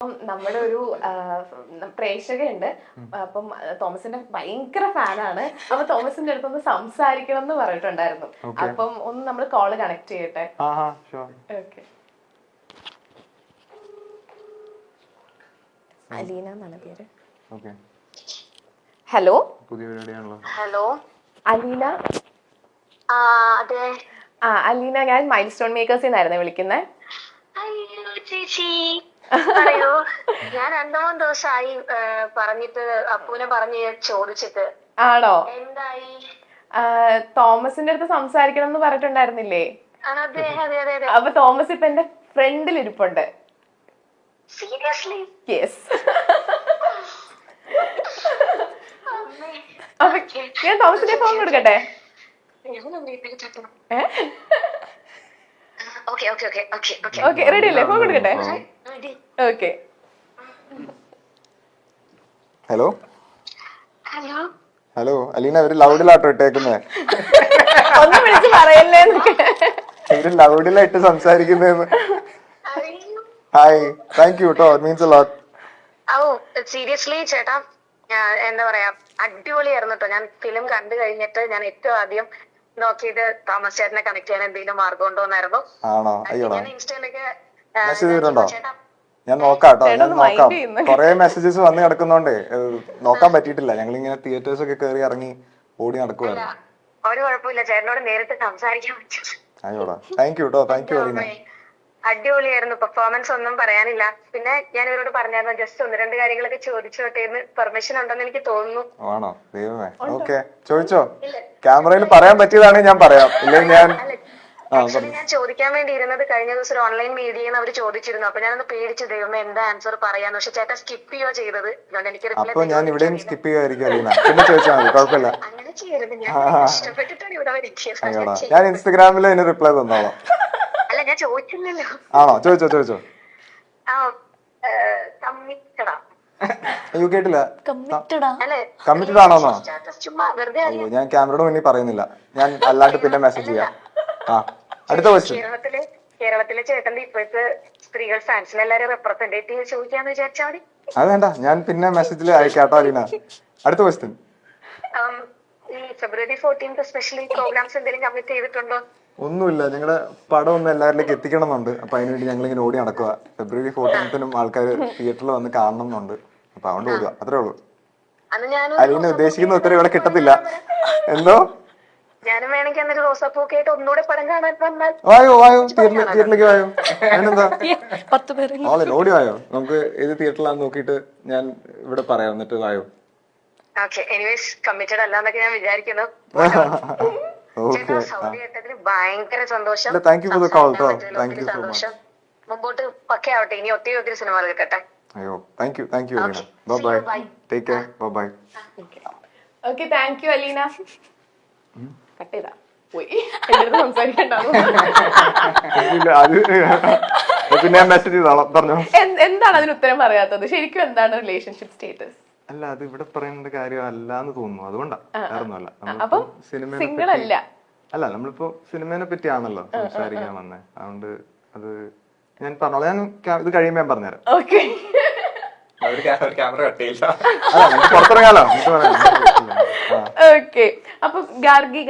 നമ്മുടെ ഒരു പ്രേക്ഷകയുണ്ട്. അപ്പം തോമസിന്റെ ഭയങ്കര ഫാനാണ്. അപ്പൊ തോമസിന്റെ അടുത്തൊന്ന് സംസാരിക്കണം എന്ന് പറഞ്ഞിട്ടുണ്ടായിരുന്നു. അപ്പം ഒന്ന് നമ്മൾ കോള് കണക്ട് ചെയ്യട്ടെ. ഓക്കെ. അലീന എന്നാണ് പേര്. ഹലോ. ഹലോ അലീന. അതെ. അലീന, ഞാൻ മൈൽ സ്റ്റോൺ മേക്കേഴ്സിൽ നിന്നായിരുന്നു വിളിക്കുന്നത്. അയ്യോ ചേച്ചി പറയൂ. ഞാൻ 2-3 ദിവസമായി പറഞ്ഞിട്ട് അപ്പൂനെ പറഞ്ഞ് ചോദിച്ചിട്ട്. ആണോ? എന്തായി? തോമസിന്റെ അടുത്ത് സംസാരിക്കണം എന്ന് പറഞ്ഞിട്ടുണ്ടായിരുന്നില്ലേ? അതെ അതെ അതെ അതെ. അപ്പൊ തോമസ് ഇപ്പൊ എന്റെ ഫ്രണ്ടിൽ ഇരിപ്പുണ്ട്. സീരിയസ്ലി? യെസ്. അപ്പൊ ഞാൻ തോമസിന്റെ ഫോൺ കൊടുക്കട്ടെ? ഓക്കെ, റെഡി അല്ലേ? ഫോൺ കൊടുക്കട്ടെ? Okay. Hello hello hello Aleena, ഒരു ലൗഡിലാട്ടോ ഇട്ടേക്കുന്നേ. ഒന്ന് വിളിച്ച് പറയല്ലേ? ഒരു ലൗഡിലായിട്ട് സംസാരിക്കുന്നേന്ന്. ഹായ്, താങ്ക് യു കേട്ടോ, മീൻസ് എ ലോട്ട്. ഓ സീരിയസ്ലി ചേട്ടാ, എന്താ പറയാ, അടിപൊളിയായിരുന്നു കേട്ടോ. ഞാൻ ഫിലിം കണ്ടു കഴിഞ്ഞിട്ട് ഞാൻ ഏറ്റവും ആദ്യം നോക്കിയത് തോമസ് ചേട്ടനെ കണക്ട് ചെയ്യാൻ എന്തെങ്കിലും മാർഗം ഉണ്ടോന്നായിരുന്നു. ആണോ? അയ്യോടാ, ഞാൻ ഇൻസ്റ്റയിലേക്ക് മെസ്സേജ് ചെയ്തിട്ടുണ്ടോ? ഞാൻ നോക്കാട്ടോ, ഞാൻ നോക്കാം. കൊറേ മെസ്സേജസ് വന്ന് കിടക്കുന്നോണ്ടേ നോക്കാൻ പറ്റിയിട്ടില്ല. ഞങ്ങളിങ്ങനെ തിയേറ്റേഴ്സ് ഒക്കെ കയറി ഇറങ്ങി ഓടി നടക്കുവായിരുന്നു. ഒരു കുഴപ്പമില്ല, ചേട്ടനോട് നേരിട്ട് സംസാരിക്കാൻ പറ്റും. അയ്യോടാ, താങ്ക് യു കേട്ടോ, താങ്ക് യു അലീന. അടിപൊളിയായിരുന്നു, പെർഫോമൻസ് ഒന്നും പറയാനില്ല. പിന്നെ ഞാൻ ഇവരോട് പറഞ്ഞായിരുന്നു ജസ്റ്റ് 1-2 കാര്യങ്ങളൊക്കെ ചോദിച്ചോട്ടേന്ന്. പെർമിഷൻ ഉണ്ടെന്ന് എനിക്ക് തോന്നുന്നു. ആണോ? ദൈവമേ. ഓക്കെ, ചോദിച്ചോ. ക്യാമറയിൽ പറയാൻ പറ്റിയതാണെങ്കിൽ ഞാൻ പറയാം, ഇല്ലെങ്കിൽ ഞാൻ ആക്ച്വലി ഞാൻ ചോദിക്കാൻ വേണ്ടി ഇരുന്നത് കഴിഞ്ഞ ദിവസം ഒരു ഓൺലൈൻ മീഡിയന്ന് അവർ ചോദിച്ചിരുന്നു. അപ്പൊ ഞാനൊന്ന് പേടിച്ചു, ദൈവമേ എന്താ ആൻസർ പറയാന്ന്. പക്ഷെ ചേട്ടാ സ്കിപ്പ് ചെയ്യോ ചെയ്തത്. അതുകൊണ്ട് എനിക്ക് അപ്പൊ ഞാൻ ഇവിടെയും സ്കിപ്പ് ചെയ്യുമായിരിക്കും അലീന. പിന്നെ ചോദിച്ചാൽ മതി, കുഴപ്പമില്ല. അങ്ങനെ ചെയ്യരുത്, ഞാൻ ഇഷ്ടപ്പെട്ടിട്ടാണ് ഇവിടെ വരയ്ക്കുക. ഞാൻ ഇൻസ്റ്റഗ്രാമിൽ അതിന് റിപ്ലൈ തന്നോളാം. അല്ല, ഞാൻ ചോദിച്ചില്ലല്ലോ. ആണോ? ചോദിച്ചോ ചോദിച്ചോ. അയ്യോ, കേട്ടില്ല. കമ്മിറ്റഡ് ആണോന്നോ? ഞാൻ ക്യാമറയുടെ മുന്നിൽ പറയുന്നില്ല, ഞാൻ അല്ലാണ്ട് പിന്നെ മെസ്സേജ് ചെയ്യാം. അടുത്ത ക്വസ്റ്റ്യൻ. കേരളത്തിലെ ചേട്ടന്റെ ഇപ്പോഴത്തെ സ്ത്രീകൾ ഫാൻസിനെ എല്ലാരും റെപ്രസെന്റേറ്റ് ചെയ്ത് ചോദിക്കാന്ന് വിചാരിച്ചാൽ മതി. അത് വേണ്ട, ഞാൻ പിന്നെ മെസ്സേജിൽ അയക്കാട്ടോ അലീന. അടുത്ത ക്വസ്റ്റ്യൻ. ഈ ഫെബ്രുവരി 14 സ്പെഷ്യലി പ്രോഗ്രാംസ് എന്തെങ്കിലും കമ്മിറ്റ് ചെയ്തിട്ടുണ്ടോ? ഒന്നുമില്ല, ഞങ്ങളുടെ പടം ഒന്ന് എല്ലാവരിലേക്ക് എത്തിക്കണം എന്നുണ്ട്. അപ്പൊ അതിനുവേണ്ടി ഞങ്ങൾ ഇങ്ങനെ ഓടി നടക്കുക. ഫെബ്രുവരി 14 ആൾക്കാർ തിയേറ്ററിൽ വന്ന് കാണണം എന്നുണ്ട്. അപ്പൊ അതുകൊണ്ട് ഓടുക, അത്രേ ഉള്ളൂ. അലീന ഉദ്ദേശിക്കുന്ന ഉത്തരം ഇവിടെ കിട്ടത്തില്ല. എന്തോ ഞാനും വേണമെങ്കിൽ അന്നൊരു റോസാപ്പൂക്കായിട്ട് ഒന്നുകൂടെ പടം കാണാൻ വന്നാൽ. വായോ വായോ, തിയേറ്ററിലേക്ക് വായോ. അതിനെന്താ, ഓടി വായോ. നമുക്ക് ഏത് തിയേറ്ററിലാന്ന് നോക്കിയിട്ട് ഞാൻ ഇവിടെ പറയാം, എന്നിട്ട് വായോ. ഓക്കെ, എനിവേസ് കമ്മിറ്റഡ് അല്ലാന്നൊക്കെ ഞാൻ വിചാരിക്കുന്നു. സൗദി കേട്ടതിന് ഭയങ്കര സന്തോഷം. Thank you for the call ട്ടോ. Thank you so much. മുമ്പോട്ട് പക്കെ ആവട്ടെ, ഇനി ഒത്തിരി സിനിമകൾ കിട്ടട്ടെ. അയ്യോ, thank you Aleena. Bye, take care, bye. Okay, thank you Aleena. Cut ചെയ്താ പോയി, സംസാരിക്കണ്ടാവും. പിന്നെ മെസ്സേജ് ചെയ്തോളാം, പറഞ്ഞോ. എന്താണ് അതിന് ഉത്തരം പറയാത്തത്? ശരിക്കും എന്താണ് റിലേഷൻഷിപ്പ് സ്റ്റേറ്റസ്? അല്ല, അത് ഇവിടെ പറയേണ്ട കാര്യം അല്ലാന്ന് തോന്നുന്നു, അതുകൊണ്ടാ. വേറൊന്നുമല്ല. സിംഗിൾ അല്ല. അല്ല, നമ്മളിപ്പോ സിനിമേനെ പറ്റിയാണല്ലോ സംസാരിക്കാൻ വന്നേ. അതുകൊണ്ട് അത് ഞാൻ പറഞ്ഞോളാം. ഞാൻ ഇത് കഴിയുമ്പോ ഞാൻ പറഞ്ഞുതരാം. ഓക്കെ. പുറത്തിറങ്ങാലോ. ഓക്കെ. അപ്പൊ ഗാർഗി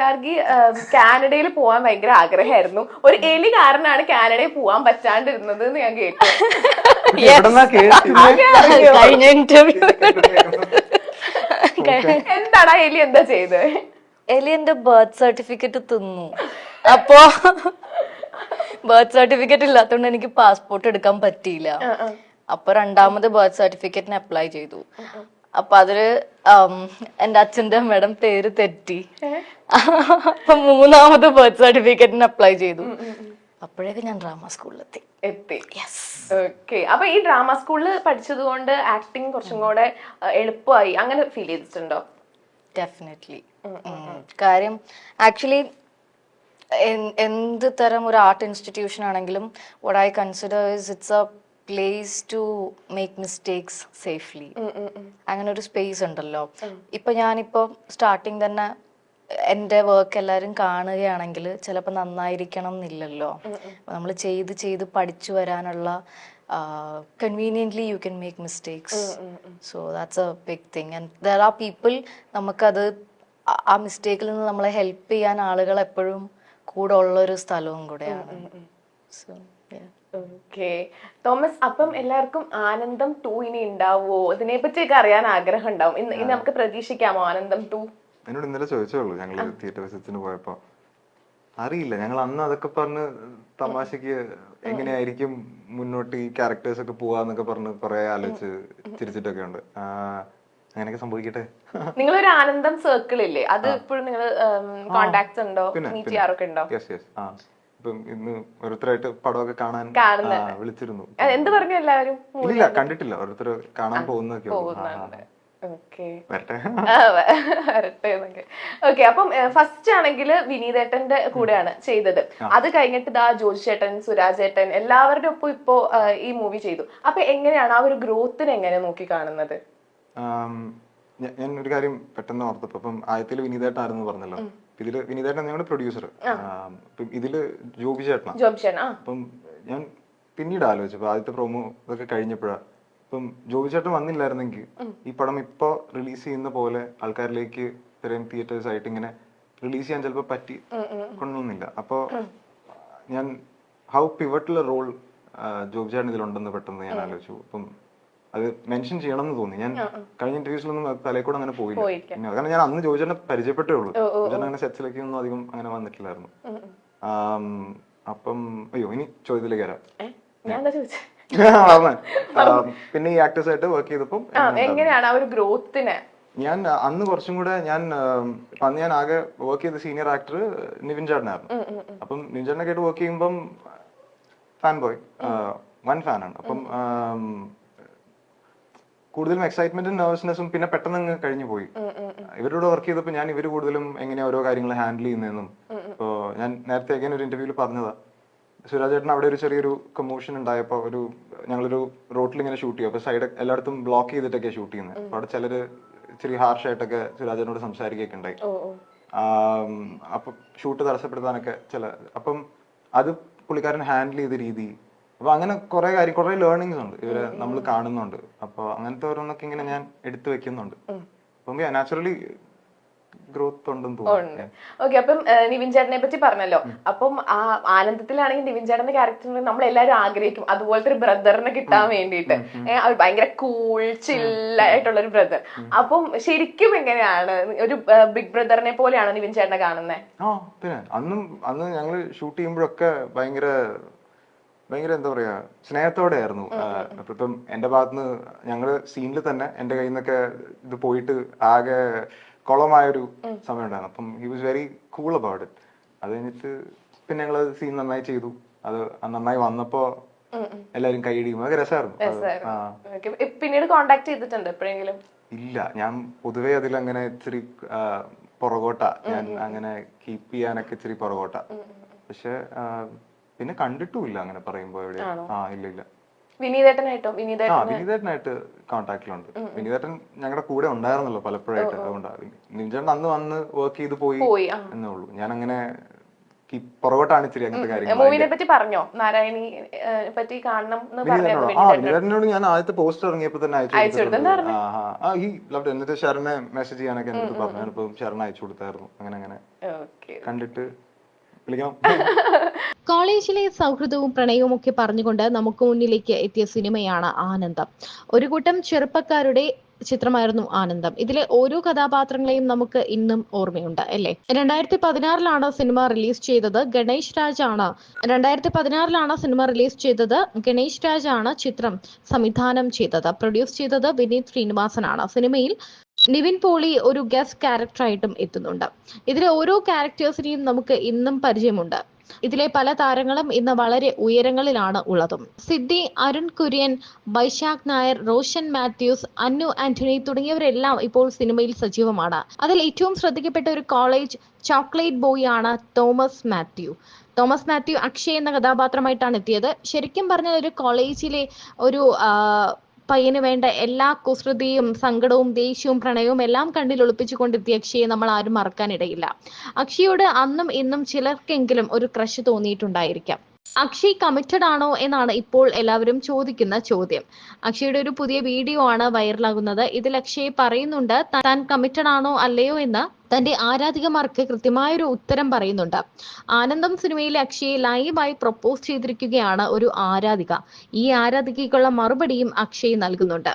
കാനഡയിൽ പോവാൻ ഭയങ്കര ആഗ്രഹമായിരുന്നു. ഒരു എലി കാരനാണ് കാനഡയിൽ പോവാൻ പറ്റാണ്ടിരുന്നത് എന്ന് ഞാൻ കേട്ടു. എന്താണ് ആ എലി എന്താ ചെയ്തത്? എലി എന്റെ ബർത്ത് സർട്ടിഫിക്കറ്റ് തിന്നു. അപ്പോ ബർത്ത് സർട്ടിഫിക്കറ്റ് ഇല്ലാത്തതുകൊണ്ട് എനിക്ക് പാസ്പോർട്ട് എടുക്കാൻ പറ്റിയില്ല. അപ്പൊ 2ാമത് ബർത്ത് സർട്ടിഫിക്കറ്റിന് അപ്ലൈ ചെയ്തു. അപ്പൊ അതില് എന്റെ അച്ഛന്റെ അമ്മയുടെ പേര് തെറ്റി. അപ്പൊ 3ാമത് ബർത്ത് സർട്ടിഫിക്കറ്റിന് അപ്ലൈ ചെയ്തു. അപ്പോഴേക്ക് ഞാൻ ഡ്രാമ സ്കൂളിലെത്തി. ഓക്കെ. അപ്പൊ ഈ ഡ്രാമ സ്കൂളിൽ പഠിച്ചത് കൊണ്ട് ആക്ടിങ് കുറച്ചും കൂടെ എളുപ്പമായി അങ്ങനെ ഫീൽ ചെയ്തിട്ടുണ്ടോ? ഡെഫിനറ്റ്ലി. കാര്യം ആക്ച്വലി എന്ത് തരം ഒരു ആർട്ട് ഇൻസ്റ്റിറ്റ്യൂഷൻ ആണെങ്കിലും what I consider is it's a place to make mistakes safely. അങ്ങനെ ഒരു സ്പേസ് ഉണ്ടല്ലോ. ഇപ്പൊ ഞാനിപ്പോ സ്റ്റാർട്ടിങ് തന്നെ എന്റെ വർക്ക് എല്ലാരും കാണുകയാണെങ്കിൽ ചിലപ്പോൾ നന്നായിരിക്കണം എന്നില്ലല്ലോ. നമ്മൾ ചെയ്ത് പഠിച്ചു വരാനുള്ള conveniently you can make mistakes. So that's a big thing, and there are people നമുക്കത് ആ മിസ്റ്റേക്കിൽ നിന്ന് നമ്മളെ ഹെൽപ്പ് ചെയ്യാൻ ആളുകൾ എപ്പോഴും കൂടെ ഉള്ളൊരു സ്ഥലവും കൂടെയാണ്. സോ ഓക്കെ തോമസ്, അപ്പം എല്ലാവർക്കും ആനന്ദം 2 ഇനി ഉണ്ടാവോ? ഇതിനെ പറ്റിയൊക്കെ അറിയാൻ ആഗ്രഹം ഉണ്ടാവും. ഇന്ന് നമുക്ക് പ്രതീക്ഷിക്കാമോ ആനന്ദം 2? എന്നോട് ഇന്നലെ ചോദിച്ചോളൂ ഞങ്ങൾ തിയേറ്റർ വിസിറ്റിന് പോയപ്പോ. അറിയില്ല, ഞങ്ങൾ അന്ന് അതൊക്കെ പറഞ്ഞ് തമാശക്ക് എങ്ങനെയായിരിക്കും മുന്നോട്ട് ഈ ക്യാരക്ടേഴ്സ് ഒക്കെ പോവാന്നൊക്കെ പറഞ്ഞ് കുറെ ആലോചിച്ച് ചിരിച്ചിട്ടൊക്കെ ഉണ്ട്. അങ്ങനെയൊക്കെ സംഭവിക്കട്ടെ. നിങ്ങളൊരു ആനന്ദം സർക്കിൾ ഇല്ലേ, അത് ഇപ്പോഴും നിങ്ങൾ കോണ്ടാക്ട്സ് ഉണ്ടോ, മീറ്റ് ചെയ്യാറൊക്കെ ഉണ്ടോ? ഇപ്പം ഇന്ന് ഓരോരുത്തരായിട്ട് പടമൊക്കെ കാണാൻ വിളിച്ചിരുന്നു. എന്ത് പറഞ്ഞു എല്ലാവരും? ഇല്ല, കണ്ടിട്ടില്ല. ഓരോരുത്തർ കാണാൻ പോകുന്നൊക്കെ വരട്ടെ. ഓക്കെ, അപ്പം ഫസ്റ്റ് ആണെങ്കിൽ വിനീതേട്ടന്റെ കൂടെയാണ് ചെയ്തത്. അത് കഴിഞ്ഞിട്ട് ദാ ജോജി ചേട്ടൻ, സുരാജ് ചേട്ടൻ എല്ലാവരുടെ ഒപ്പം ഇപ്പോ ഈ മൂവി ചെയ്തു. അപ്പൊ എങ്ങനെയാണ് ആ ഒരു ഗ്രോത്തിനെ എങ്ങനെ നോക്കി കാണുന്നത്? ഞാൻ ഒരു കാര്യം പെട്ടെന്ന് ഓർത്തപ്പോ, ഇപ്പം ആദ്യത്തിൽ വിനീതേട്ടായിരുന്നു പറഞ്ഞല്ലോ. ഇതില് വിനീതേട്ടൻ ഞങ്ങളുടെ പ്രൊഡ്യൂസർ, ഇതില് ജോബി ചേട്ടനാണ്. അപ്പം ഞാൻ പിന്നീട് ആലോചിച്ചപ്പോ ആദ്യത്തെ പ്രൊമോ ഇതൊക്കെ കഴിഞ്ഞപ്പോഴാ, ഇപ്പം ജോബി ചേട്ടൻ വന്നില്ലായിരുന്നെങ്കിൽ ഈ പടം ഇപ്പൊ റിലീസ് ചെയ്യുന്ന പോലെ ആൾക്കാരിലേക്ക് ഇത്രയും തിയേറ്റേഴ്സ് ആയിട്ട് ഇങ്ങനെ റിലീസ് ചെയ്യാൻ ചിലപ്പോ പറ്റി കൊണ്ടൊന്നുമില്ല. അപ്പൊ ഞാൻ ഹൗ പിവട്ടൽ റോൾ ജോബി ചേട്ടൻ ഇതിലുണ്ടെന്ന് പെട്ടെന്ന് ഞാൻ ആലോചിച്ചു. അപ്പം അത് മെൻഷൻ ചെയ്യണം എന്ന് തോന്നി. ഞാൻ കഴിഞ്ഞ ഇന്റർവ്യൂസിലൊന്നും തലയിൽ അങ്ങനെ പോയില്ല. കാരണം ഞാൻ അന്ന് ജോജി ചേട്ടനെ പരിചയപ്പെട്ടേ ഉള്ളൂ. ജോജി ചേട്ടൻ അങ്ങനെ സെറ്റ്സിലേക്കൊന്നും അധികം അങ്ങനെ വന്നിട്ടില്ലായിരുന്നു. അപ്പം അയ്യോ, ഇനി ചോദ്യത്തിലേക്ക് വരാം. പിന്നെ ഈ ആക്ടേഴ്സ് ആയിട്ട് വർക്ക് ചെയ്തപ്പോ എങ്ങനെയാണ് ആ ഒരു ഗ്രോത്തിനെ? ഞാൻ അന്ന് കുറച്ചും കൂടെ അന്ന് ഞാൻ ആകെ വർക്ക് ചെയ്ത സീനിയർ ആക്ടർ നിവിൻ ചേട്ടനായിരുന്നു. അപ്പം നിവിൻ ചേട്ടനൊക്കെ ആയിട്ട് വർക്ക് ചെയ്യുമ്പം ഫാൻ ബോയ്, വൻ ഫാനാണ്. അപ്പം കൂടുതലും എക്സൈറ്റ്മെന്റും നെർവസ്നെസ്സും പിന്നെ പെട്ടെന്ന് കഴിഞ്ഞു പോയി. ഇവരോട് വർക്ക് ചെയ്തപ്പോൾ ഞാൻ ഇവര് കൂടുതലും എങ്ങനെയാ ഓരോ കാര്യങ്ങൾ ഹാൻഡിൽ ചെയ്യുന്നതെന്നും. ഇപ്പോ ഞാൻ നേരത്തെ ഒരു ഇന്റർവ്യൂവിൽ പറഞ്ഞതാ, സുരാജ് ചേട്ടൻ അവിടെ ഒരു ചെറിയൊരു കമോഷൻ ഉണ്ടായപ്പോ ഞങ്ങളൊരു റോട്ടിൽ ഇങ്ങനെ ഷൂട്ട് ചെയ്യും. അപ്പൊ സൈഡ് എല്ലായിടത്തും ബ്ലോക്ക് ചെയ്തിട്ടൊക്കെ ഷൂട്ട് ചെയ്യുന്നത്. അപ്പൊ അവിടെ ചിലര് ഇച്ചിരി ഹാർഷായിട്ടൊക്കെ സുരാജ് ചേട്ടനോട് സംസാരിക്കുകയൊക്കെ ഉണ്ടായി. അപ്പൊ ഷൂട്ട് തടസ്സപ്പെടുത്താനൊക്കെ അപ്പം അത് പുള്ളിക്കാരൻ ഹാൻഡിൽ ചെയ്ത രീതി, അപ്പൊ അങ്ങനെ കുറെ ലേണിങ്സ് ഉണ്ട് ഇവരെ നമ്മൾ കാണുന്നുണ്ട്. അപ്പൊ അങ്ങനത്തെ ഓരോന്നൊക്കെ ഇങ്ങനെ ഞാൻ എടുത്തു വെക്കുന്നുണ്ട്. അപ്പം നാച്ചുറലി ഗ്രോത്ത് ഉണ്ടെന്ന് തോന്നുന്നു. ഓക്കെ, അപ്പം നിവിൻ ചേട്ടനെ പറ്റി പറഞ്ഞല്ലോ. അപ്പം ആ ആനന്ദത്തിലാണെങ്കിൽ നിവിൻ ചേട്ടന്റെ ക്യാരക്ടറിന് നമ്മൾ എല്ലാവരും ആഗ്രഹിക്കും അതുപോലത്തെ ഒരു ബ്രദറിനെ കിട്ടാൻ വേണ്ടിയിട്ട്. ഭയങ്കര കൂൾ ചില്ലായിട്ടുള്ള ഒരു ബ്രദർ. അപ്പം ശരിക്കും എങ്ങനെയാണ് ഒരു ബിഗ് ബ്രദറിനെ പോലെയാണ് നിവിൻ ചേട്ടനെ കാണുന്നത്? പിന്നെ അന്ന് ഞങ്ങള് ഷൂട്ട് ചെയ്യുമ്പോഴൊക്കെ ഭയങ്കര എന്താ പറയാ സ്നേഹത്തോടെ ആയിരുന്നു. ഇപ്പം എന്റെ ഭാഗത്തുനിന്ന് ഞങ്ങള് സീനിൽ തന്നെ എന്റെ കയ്യിൽ നിന്നൊക്കെ ഇത് പോയിട്ട് ആകെ കുളമായൊരു സമയം ഉണ്ടായിരുന്നു. അപ്പം he was very cool about it. അത് കഴിഞ്ഞിട്ട് പിന്നെ ഞങ്ങൾ സീൻ നന്നായി ചെയ്തു. അത് നന്നായി വന്നപ്പോ എല്ലാരും കൈയടിക്കും. അതൊക്കെ രസമായിരുന്നു. പിന്നീട് കോണ്ടാക്ട് ചെയ്തിട്ടുണ്ട് എപ്പോഴെങ്കിലും? ഇല്ല, ഞാൻ പൊതുവെ അതിലങ്ങനെ ഇച്ചിരി പുറകോട്ട. ഞാൻ അങ്ങനെ കീപ്പ് ചെയ്യാനൊക്കെ ഇച്ചിരി പുറകോട്ട. പക്ഷെ പിന്നെ കണ്ടിട്ടുമില്ല അങ്ങനെ പറയുമ്പോ എവിടെയാ. ഇല്ല. വിനീതേട്ടനായിട്ട് കോണ്ടാക്ടിലുണ്ട്. വിനീതേട്ടൻ ഞങ്ങളുടെ കൂടെ ഉണ്ടായിരുന്നല്ലോ പലപ്പോഴായിട്ട്. അതുകൊണ്ടാണ് നിവിൻചേട്ടൻ അന്ന് വന്ന് വർക്ക് ചെയ്ത് പോയി എന്നേ ഉള്ളൂ. ഞാൻ അങ്ങനെ പുറകോട്ടാണ് ഇച്ചിരി അങ്ങനത്തെ കാര്യങ്ങൾ. വിനീതേട്ടനോട് ഞാൻ ആദ്യത്തെ പോസ്റ്റർ ഇറങ്ങിയപ്പോ തന്നെ അയച്ചു. എന്നിട്ട് ശരനെ മെസ്സേജ് ചെയ്യാനൊക്കെ എന്നിട്ട് പറഞ്ഞു. ഞാനിപ്പോ ശരൺ അയച്ചു കൊടുത്തായിരുന്നു. അങ്ങനെ കണ്ടിട്ട് കോളേജിലെ സൗഹൃദവും പ്രണയവും ഒക്കെ പറഞ്ഞുകൊണ്ട് നമുക്ക് മുന്നിലേക്ക് എത്തിയ സിനിമയാണ് ആനന്ദം. ഒരു കൂട്ടം ചെറുപ്പക്കാരുടെ ചിത്രമായിരുന്നു ആനന്ദം. ഇതിലെ ഓരോ കഥാപാത്രങ്ങളെയും നമുക്ക് ഇന്നും ഓർമ്മയുണ്ട്, അല്ലേ? 2016 സിനിമ റിലീസ് ചെയ്തത്. ഗണേഷ് രാജാണ് ചിത്രം സംവിധാനം ചെയ്തത്. പ്രൊഡ്യൂസ് ചെയ്തത് വിനീത് ശ്രീനിവാസനാണ്. സിനിമയിൽ നിവിൻ പോളി ഒരു ഗസ്റ്റ് ക്യാരക്ടറായിട്ടും എത്തുന്നുണ്ട്. ഇതിലെ ഓരോ ക്യാരക്ടേഴ്സിനെയും നമുക്ക് ഇന്നും പരിചയമുണ്ട്. ഇതിലെ പല താരങ്ങളും ഇന്ന് വളരെ ഉയരങ്ങളിലാണ് ഉള്ളതും. സിദ്ധി, അരുൺ കുര്യൻ, വൈശാഖ് നായർ, റോഷൻ മാത്യൂസ്, അന്നു ആന്റണി തുടങ്ങിയവരെല്ലാം ഇപ്പോൾ സിനിമയിൽ സജീവമാണ്. അതിൽ ഏറ്റവും ശ്രദ്ധിക്കപ്പെട്ട ഒരു കോളേജ് ചോക്ലേറ്റ് ബോയ് ആണ് തോമസ് മാത്യു അക്ഷയ് എന്ന കഥാപാത്രമായിട്ടാണ് എത്തിയത്. ശരിക്കും പറഞ്ഞാൽ ഒരു കോളേജിലെ ഒരു പയ്യന് വേണ്ട എല്ലാ കുസൃതിയും സങ്കടവും ദേഷ്യവും പ്രണയവും എല്ലാം കണ്ണിൽ ഒളിപ്പിച്ചുകൊണ്ടെത്തിയ അക്ഷയെ നമ്മൾ ആരും മറക്കാനിടയില്ല. അക്ഷയോട് അന്നും ഇന്നും ചിലർക്കെങ്കിലും ഒരു ക്രഷ് തോന്നിയിട്ടുണ്ടായിരിക്കാം. അക്ഷയ് കമ്മിറ്റഡ് ആണോ എന്നാണ് ഇപ്പോൾ എല്ലാവരും ചോദിക്കുന്ന ചോദ്യം. അക്ഷയുടെ ഒരു പുതിയ വീഡിയോ ആണ് വൈറലാകുന്നത്. ഇതിൽ അക്ഷയ് പറയുന്നുണ്ട് താൻ കമ്മിറ്റഡ് ആണോ അല്ലയോ എന്ന് തന്റെ ആരാധികമാർക്ക് കൃത്യമായൊരു ഉത്തരം പറയുന്നുണ്ട്. ആനന്ദം സിനിമയിലെ അക്ഷയെ ലൈവായി പ്രൊപ്പോസ് ചെയ്തിരിക്കുകയാണ് ഒരു ആരാധിക. ഈ ആരാധികയ്ക്കുള്ള മറുപടിയും അക്ഷയ് നൽകുന്നുണ്ട്.